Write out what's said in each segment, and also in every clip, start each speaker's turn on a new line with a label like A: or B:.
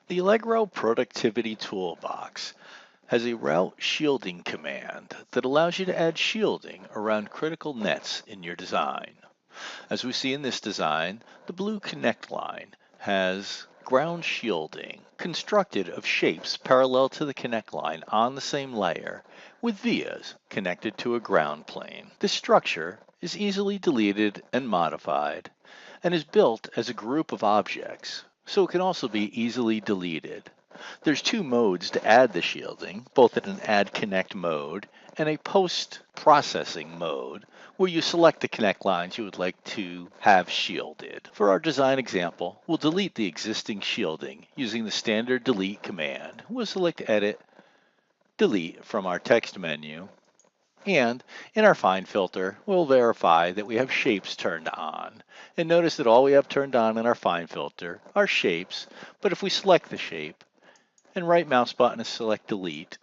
A: The Allegro Productivity Toolbox has a route shielding command that allows you to add shielding around critical nets in your design. As we see in this design, the blue connect line has ground shielding constructed of shapes parallel to the connect line on the same layer with vias connected to a ground plane. This structure is easily deleted and modified and is built as a group of objects, so it can also be easily deleted. There's two modes to add the shielding, both in an add connect mode and a post-processing mode, where you select the connect lines you would like to have shielded. For our design example, we'll delete the existing shielding using the standard delete command. We'll select edit, delete from our text menu, and in our find filter, we'll verify that we have shapes turned on. And notice that all we have turned on in our find filter are shapes, but if we select the shape and right mouse button and select delete,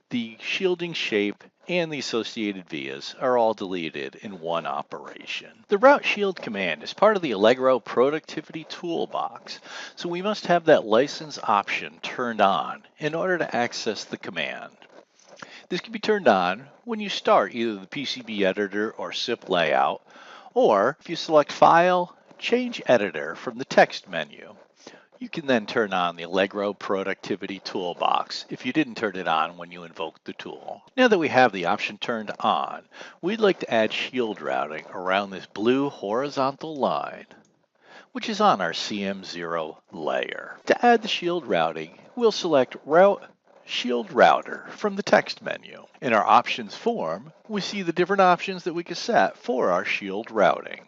A: the shielding shape and the associated vias are all deleted in one operation. The route shield command is part of the Allegro Productivity Toolbox, so we must have that license option turned on in order to access the command. This can be turned on when you start either the PCB editor or SIP layout, or if you select File, Change Editor from the text menu. You can then turn on the Allegro Productivity Toolbox if you didn't turn it on when you invoked the tool. Now that we have the option turned on, we'd like to add shield routing around this blue horizontal line, which is on our CM0 layer. To add the shield routing, we'll select Route Shield Router from the text menu. In our options form, we see the different options that we can set for our shield routing.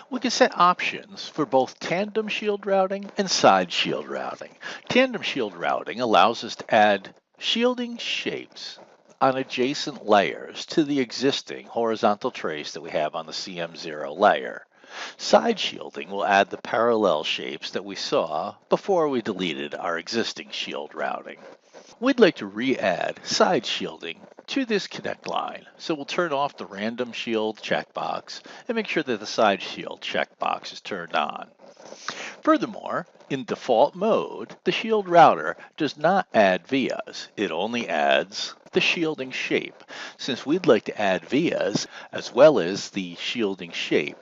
A: We can set options for both tandem shield routing and side shield routing. Tandem shield routing allows us to add shielding shapes on adjacent layers to the existing horizontal trace that we have on the CM0 layer. Side shielding will add the parallel shapes that we saw before we deleted our existing shield routing. We'd like to re-add side shielding to this connect line, so we'll turn off the random shield checkbox and make sure that the side shield checkbox is turned on. Furthermore, in default mode, the shield router does not add vias. It only adds the shielding shape. Since we'd like to add vias as well as the shielding shape,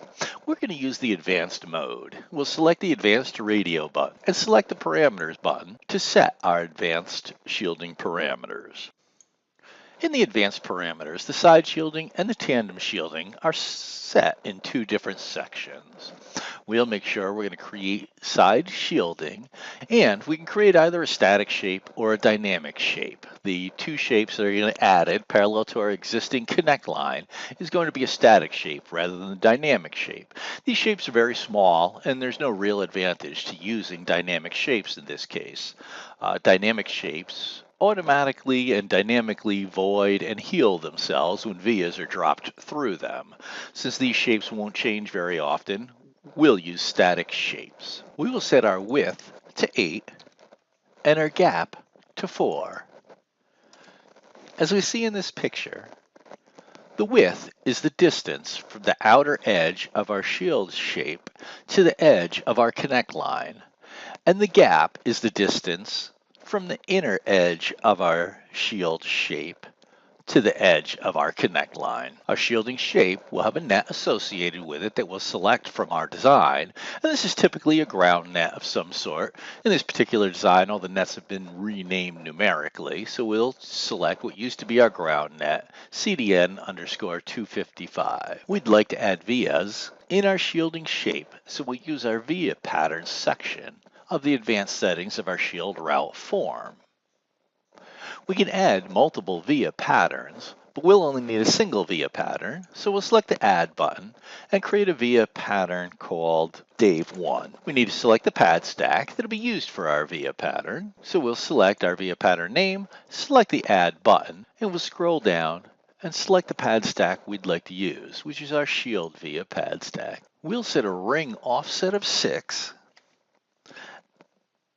A: we're going to use the advanced mode. We'll select the advanced radio button and select the parameters button to set our advanced shielding parameters. In the advanced parameters, the side shielding and the tandem shielding are set in two different sections. We'll make sure we're going to create side shielding, and we can create either a static shape or a dynamic shape. The two shapes that are going to be added parallel to our existing connect line is going to be a static shape rather than a dynamic shape. These shapes are very small, and there's no real advantage to using dynamic shapes in this case. Dynamic shapes automatically and dynamically void and heal themselves when vias are dropped through them. Since these shapes won't change very often, we'll use static shapes. We will set our width to 8 and our gap to 4. As we see in this picture, the width is the distance from the outer edge of our shield shape to the edge of our connect line, and the gap is the distance from the inner edge of our shield shape to the edge of our connect line. Our shielding shape will have a net associated with it that we'll select from our design, and this is typically a ground net of some sort. In this particular design, all the nets have been renamed numerically, so we'll select what used to be our ground net, CDN_255. We'd like to add vias in our shielding shape, so we'll use our via patterns section of the advanced settings of our shield route form. We can add multiple via patterns, but we'll only need a single via pattern, so we'll select the Add button and create a via pattern called Dave1. We need to select the pad stack that'll be used for our via pattern, so we'll select our via pattern name, select the Add button, and we'll scroll down and select the pad stack we'd like to use, which is our shield via pad stack. We'll set a ring offset of 6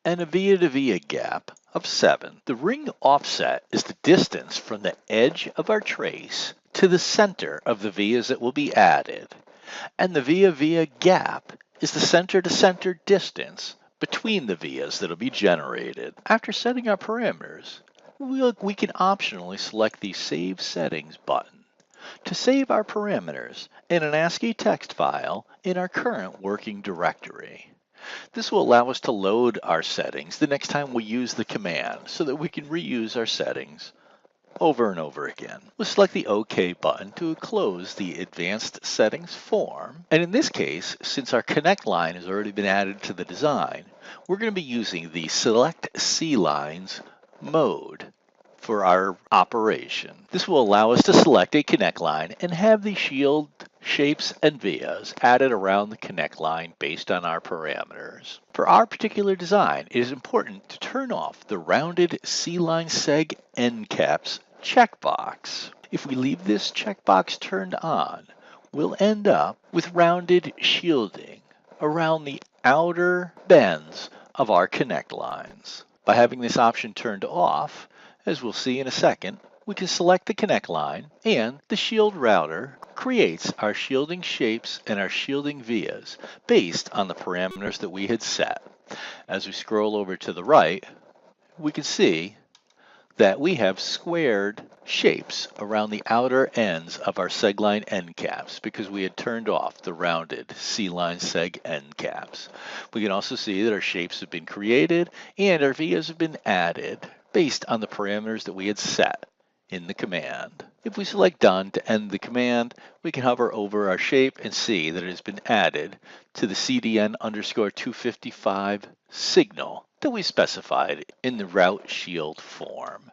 A: and a via-to-via gap of 7. The ring offset is the distance from the edge of our trace to the center of the vias that will be added, and the via-via gap is the center-to-center distance between the vias that'll be generated. After setting our parameters, we can optionally select the Save Settings button to save our parameters in an ASCII text file in our current working directory. This will allow us to load our settings the next time we use the command so that we can reuse our settings over and over again. We'll select the OK button to close the Advanced Settings form. And in this case, since our connect line has already been added to the design, we're going to be using the Select C Lines mode for our operation. This will allow us to select a connect line and have the shield shapes and vias added around the connect line based on our parameters. For our particular design, it is important to turn off the rounded C-line seg end caps checkbox. If we leave this checkbox turned on, we'll end up with rounded shielding around the outer bends of our connect lines. By having this option turned off, as we'll see in a second, we can select the connect line and the shield router creates our shielding shapes and our shielding vias based on the parameters that we had set. As we scroll over to the right, we can see that we have squared shapes around the outer ends of our segline end caps because we had turned off the rounded C-line seg end caps. We can also see that our shapes have been created and our vias have been added based on the parameters that we had set in the command. If we select Done to end the command, we can hover over our shape and see that it has been added to the CDN_255 signal that we specified in the route shield form.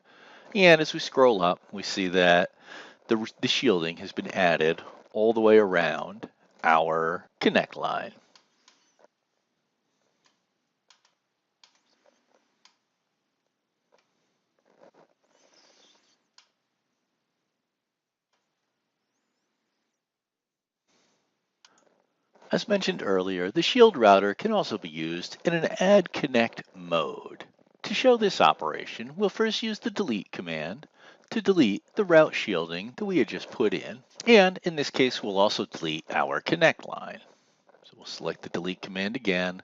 A: And as we scroll up, we see that the shielding has been added all the way around our connect line. As mentioned earlier, the shield router can also be used in an add connect mode. To show this operation, we'll first use the delete command to delete the route shielding that we had just put in. And in this case, we'll also delete our connect line. So we'll select the delete command again,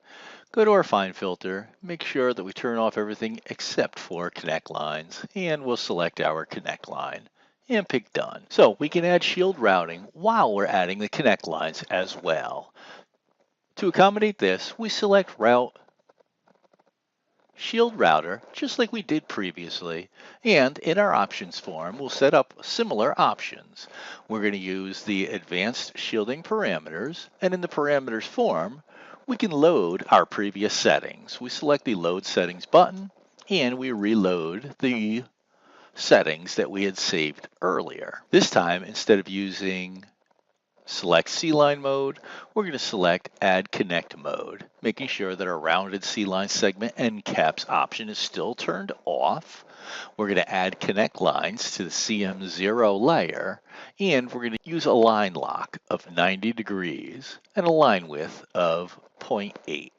A: go to our find filter, make sure that we turn off everything except for connect lines, and we'll select our connect line and pick done. So we can add shield routing while we're adding the connect lines as well. To accommodate this, we select route shield router just like we did previously, and in our options form we'll set up similar options. We're going to use the advanced shielding parameters, and in the parameters form we can load our previous settings. We select the load settings button and we reload the settings that we had saved earlier. This time, instead of using select C-line mode, we're going to select add connect mode, making sure that our rounded C-line segment end caps option is still turned off. We're going to add connect lines to the CM0 layer, and we're going to use a line lock of 90 degrees and a line width of 0.8.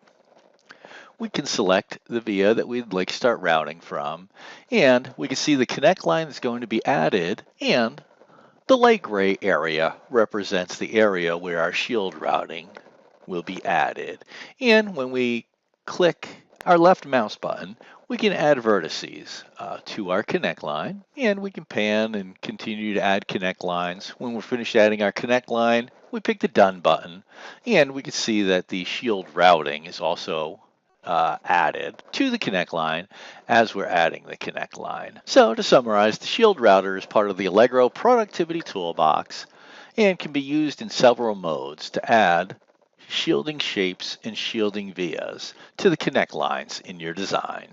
A: We can select the via that we'd like to start routing from, and we can see the connect line that's going to be added, and the light gray area represents the area where our shield routing will be added. And when we click our left mouse button, we can add vertices to our connect line, and we can pan and continue to add connect lines. When we're finished adding our connect line, we pick the done button, and we can see that the shield routing is also added to the connect line as we're adding the connect line. So to summarize, the shield router is part of the Allegro productivity toolbox and can be used in several modes to add shielding shapes and shielding vias to the connect lines in your design.